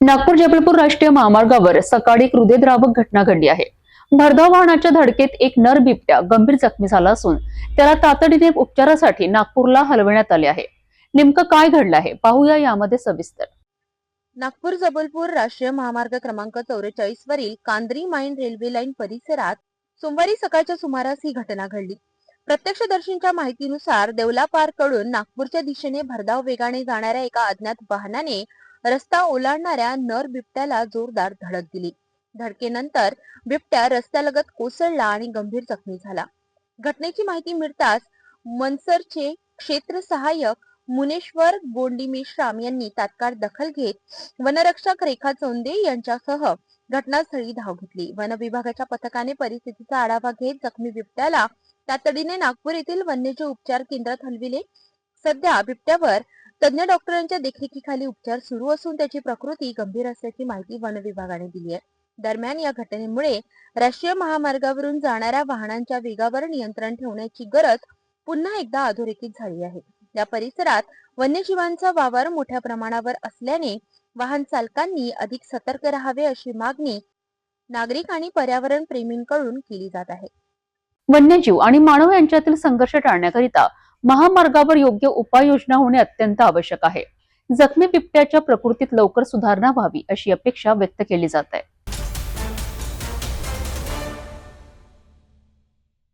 नागपूर जबलपूर राष्ट्रीय महामार्गावर सकाळी एक हृदयद्रावक घटना घडली आहे। भरधाव वाहनाच्या धडकेत एक नर बिबट्या गंभीर जखमी झाला असून त्याला तातडीने उपचारासाठी नागपूरला हलविण्यात आले आहे। नेमकं काय घडलं आहे पाहूया यामध्ये सविस्तर। नागपूर जबलपूर राष्ट्रीय महामार्ग क्रमांक 44 वरील कांद्री माइन रेल्वे लाईन परिसरात सोमवारी सकाळच्या सुमारास ही घटना घडली। प्रत्यक्षदर्शींच्या माहितीनुसार देवलापार कडून नागपूरच्या दिशेने भरधाव वेगाने जाणाऱ्या एका अज्ञात वाहनाने रस्ता ओलांडणाऱ्या नर बिबट्याला जोरदार धडक दिली। धडकेनंतर बिबट्या रस्त्यालगत कोसळला आणि गंभीर जखमी झाला। घटनेची माहिती मिळताच मनसरचे क्षेत्र सहाय्यक मुनेश्वर गोंडी मेश्राम यांनी तात्काळ दखल घेत वनरक्षक रेखा चौंदे यांच्यासह घटनास्थळी धाव घेतली। वन विभागाच्या पथकाने परिस्थितीचा आढावा घेत जखमी बिबट्याला तातडीने नागपूर येथील वन्यजीव उपचार केंद्रात हलविले। सध्या बिबट्यावर तज्ञ डॉक्टरांच्या देखरेखीखाली उपचार सुरू असून त्याची प्रकृती गंभीर असल्याची माहिती वन विभागाने दिली आहे। दरम्यान या घटनेमुळे राष्ट्रीय महामार्गावरून जाणाऱ्या वाहनांच्या वेगावर नियंत्रण ठेवण्याची गरज पुन्हा एकदा अधोरेखित झाली आहे। या परिसरात वन्यजीवांचा वावर मोठ्या प्रमाणावर असल्याने वाहन चालकांनी अधिक सतर्क राहावे अशी मागणी नागरिक आणि पर्यावरण प्रेमींकडून केली जात आहे। वन्यजीव आणि मानव यांच्यातील संघर्ष टाळण्याकरिता महामार्गावर योग्य उपाययोजना होणे अत्यंत आवश्यक आहे। जखमी बिबट्याच्या प्रकृतीत लवकर सुधारणा व्हावी अशी अपेक्षा व्यक्त केली जात आहे।